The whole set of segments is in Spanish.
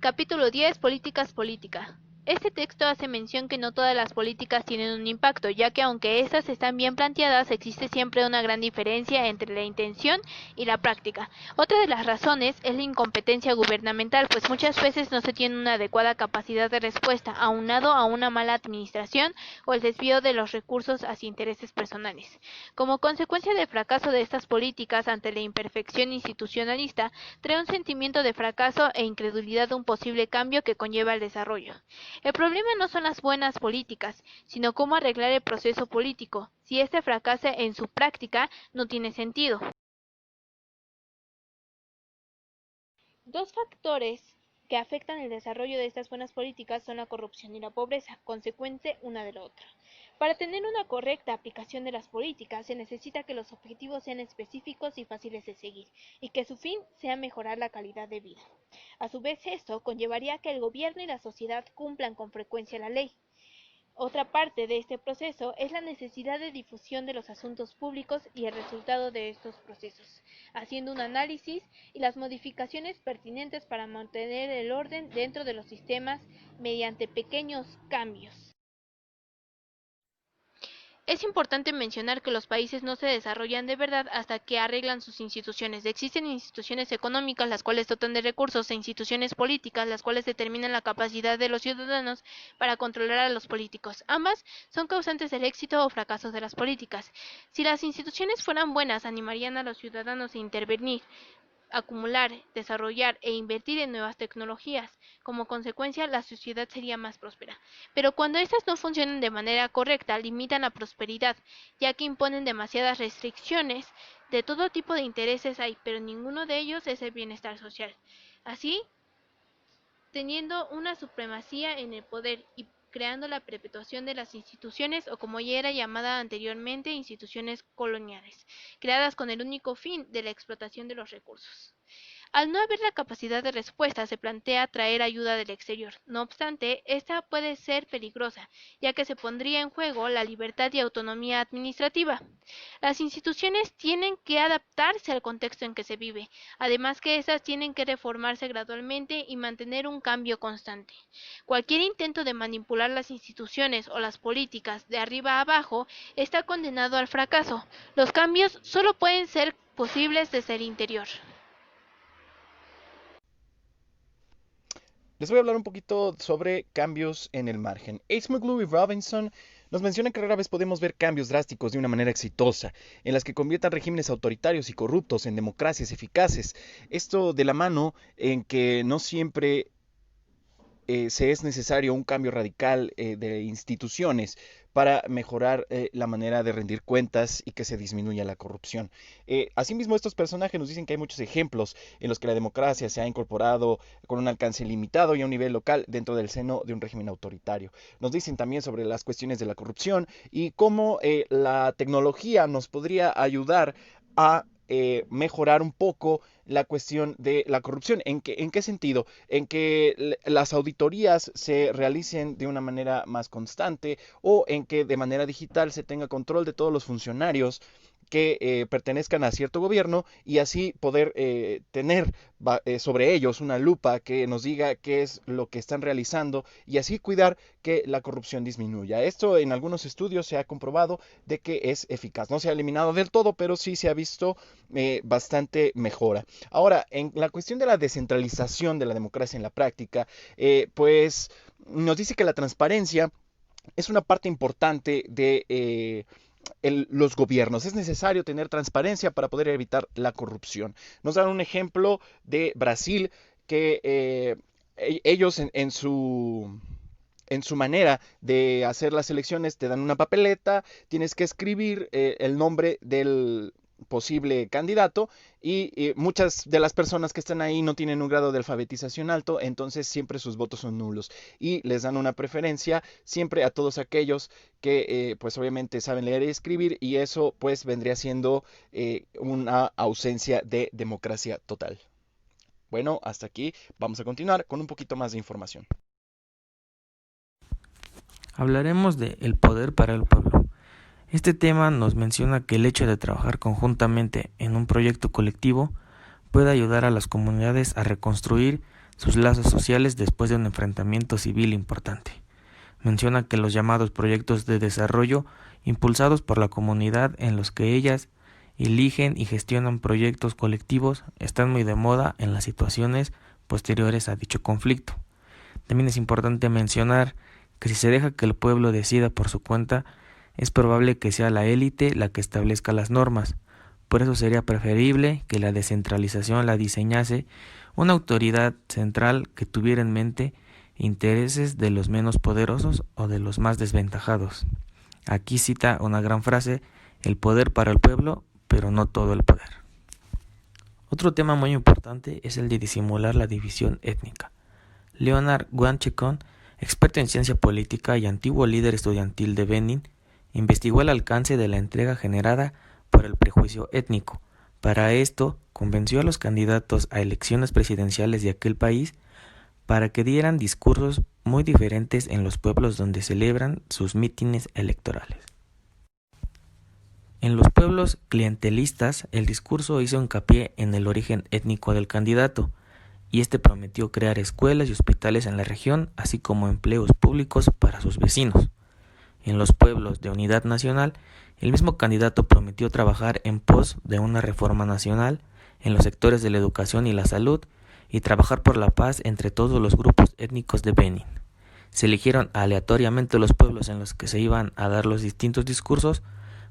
Capítulo 10. Políticas política. Este texto hace mención que no todas las políticas tienen un impacto, ya que aunque estas están bien planteadas, existe siempre una gran diferencia entre la intención y la práctica. Otra de las razones es la incompetencia gubernamental, pues muchas veces no se tiene una adecuada capacidad de respuesta, aunado a una mala administración o el desvío de los recursos hacia intereses personales. Como consecuencia del fracaso de estas políticas ante la imperfección institucionalista, trae un sentimiento de fracaso e incredulidad de un posible cambio que conlleva el desarrollo. El problema no son las buenas políticas, sino cómo arreglar el proceso político. Si éste fracasa en su práctica, no tiene sentido. Dos factores que afectan el desarrollo de estas buenas políticas son la corrupción y la pobreza, consecuente una de la otra. Para tener una correcta aplicación de las políticas, se necesita que los objetivos sean específicos y fáciles de seguir, y que su fin sea mejorar la calidad de vida. A su vez, esto conllevaría que el gobierno y la sociedad cumplan con frecuencia la ley. Otra parte de este proceso es la necesidad de difusión de los asuntos públicos y el resultado de estos procesos, haciendo un análisis y las modificaciones pertinentes para mantener el orden dentro de los sistemas mediante pequeños cambios. Es importante mencionar que los países no se desarrollan de verdad hasta que arreglan sus instituciones. Existen instituciones económicas, las cuales dotan de recursos, e instituciones políticas, las cuales determinan la capacidad de los ciudadanos para controlar a los políticos. Ambas son causantes del éxito o fracaso de las políticas. Si las instituciones fueran buenas, animarían a los ciudadanos a intervenir, acumular, desarrollar e invertir en nuevas tecnologías. Como consecuencia, la sociedad sería más próspera. Pero cuando estas no funcionan de manera correcta, limitan la prosperidad, ya que imponen demasiadas restricciones. De todo tipo de intereses hay, pero ninguno de ellos es el bienestar social. Así, teniendo una supremacía en el poder y creando la perpetuación de las instituciones, o como ya era llamada anteriormente, instituciones coloniales, creadas con el único fin de la explotación de los recursos. Al no haber la capacidad de respuesta, se plantea traer ayuda del exterior. No obstante, esta puede ser peligrosa, ya que se pondría en juego la libertad y autonomía administrativa. Las instituciones tienen que adaptarse al contexto en que se vive, además que estas tienen que reformarse gradualmente y mantener un cambio constante. Cualquier intento de manipular las instituciones o las políticas de arriba a abajo está condenado al fracaso. Los cambios solo pueden ser posibles desde el interior. Les voy a hablar un poquito sobre cambios en el margen. Acemoglu y Robinson nos mencionan que rara vez podemos ver cambios drásticos de una manera exitosa, en las que conviertan regímenes autoritarios y corruptos en democracias eficaces. Esto de la mano en que no siempre se es necesario un cambio radical de instituciones para mejorar la manera de rendir cuentas y que se disminuya la corrupción. Asimismo, estos personajes nos dicen que hay muchos ejemplos en los que la democracia se ha incorporado con un alcance limitado y a un nivel local dentro del seno de un régimen autoritario. Nos dicen también sobre las cuestiones de la corrupción y cómo la tecnología nos podría ayudar a mejorar un poco la cuestión de la corrupción. En qué sentido? En que las auditorías se realicen de una manera más constante o en que de manera digital se tenga control de todos los funcionarios que pertenezcan a cierto gobierno y así poder tener sobre ellos una lupa que nos diga qué es lo que están realizando y así cuidar que la corrupción disminuya. Esto en algunos estudios se ha comprobado de que es eficaz. No se ha eliminado del todo, pero sí se ha visto bastante mejora. Ahora, en la cuestión de la descentralización de la democracia en la práctica, pues nos dice que la transparencia es una parte importante de los gobiernos. Es necesario tener transparencia para poder evitar la corrupción. Nos dan un ejemplo de Brasil que ellos en su manera de hacer las elecciones te dan una papeleta, tienes que escribir el nombre del posible candidato y muchas de las personas que están ahí no tienen un grado de alfabetización alto, entonces siempre sus votos son nulos y les dan una preferencia siempre a todos aquellos que pues obviamente saben leer y escribir y eso pues vendría siendo una ausencia de democracia total. Bueno, hasta aquí vamos a continuar con un poquito más de información. Hablaremos de el poder para el pueblo. Este tema nos menciona que el hecho de trabajar conjuntamente en un proyecto colectivo puede ayudar a las comunidades a reconstruir sus lazos sociales después de un enfrentamiento civil importante. Menciona que los llamados proyectos de desarrollo impulsados por la comunidad en los que ellas eligen y gestionan proyectos colectivos están muy de moda en las situaciones posteriores a dicho conflicto. También es importante mencionar que si se deja que el pueblo decida por su cuenta, es probable que sea la élite la que establezca las normas. Por eso sería preferible que la descentralización la diseñase una autoridad central que tuviera en mente intereses de los menos poderosos o de los más desventajados. Aquí cita una gran frase: el poder para el pueblo, pero no todo el poder. Otro tema muy importante es el de disimular la división étnica. Leonard Guanchekon, experto en ciencia política y antiguo líder estudiantil de Benin, investigó el alcance de la entrega generada por el prejuicio étnico. Para esto, convenció a los candidatos a elecciones presidenciales de aquel país para que dieran discursos muy diferentes en los pueblos donde celebran sus mítines electorales. En los pueblos clientelistas, el discurso hizo hincapié en el origen étnico del candidato, y este prometió crear escuelas y hospitales en la región, así como empleos públicos para sus vecinos. En los pueblos de unidad nacional, el mismo candidato prometió trabajar en pos de una reforma nacional en los sectores de la educación y la salud y trabajar por la paz entre todos los grupos étnicos de Benin. Se eligieron aleatoriamente los pueblos en los que se iban a dar los distintos discursos,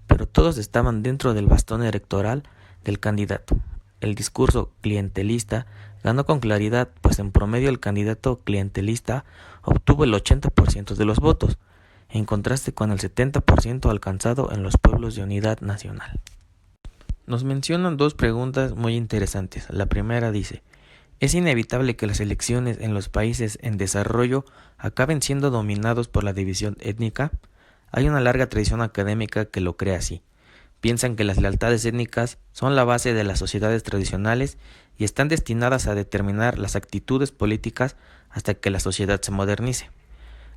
pero todos estaban dentro del bastón electoral del candidato. El discurso clientelista ganó con claridad, pues en promedio el candidato clientelista obtuvo el 80% de los votos, en contraste con el 70% alcanzado en los pueblos de unidad nacional. Nos mencionan dos preguntas muy interesantes. La primera dice: ¿es inevitable que las elecciones en los países en desarrollo acaben siendo dominados por la división étnica? Hay una larga tradición académica que lo cree así. Piensan que las lealtades étnicas son la base de las sociedades tradicionales y están destinadas a determinar las actitudes políticas hasta que la sociedad se modernice.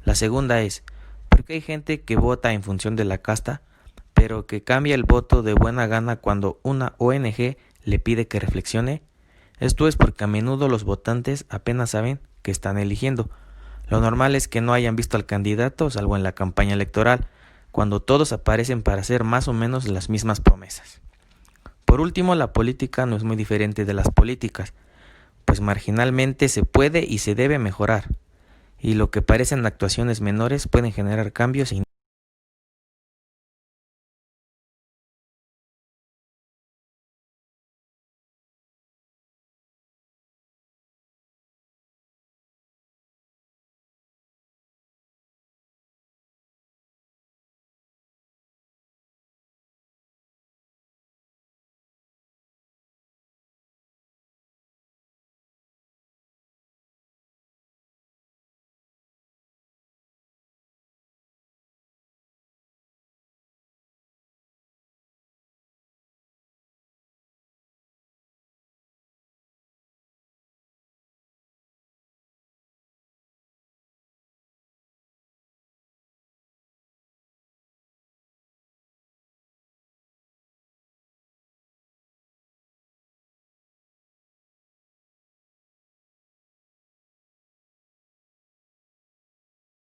La segunda es: ¿por qué hay gente que vota en función de la casta, pero que cambia el voto de buena gana cuando una ONG le pide que reflexione? Esto es porque a menudo los votantes apenas saben que están eligiendo. Lo normal es que no hayan visto al candidato, salvo en la campaña electoral, cuando todos aparecen para hacer más o menos las mismas promesas. Por último, la política no es muy diferente de las políticas, pues marginalmente se puede y se debe mejorar, y lo que parecen actuaciones menores pueden generar cambios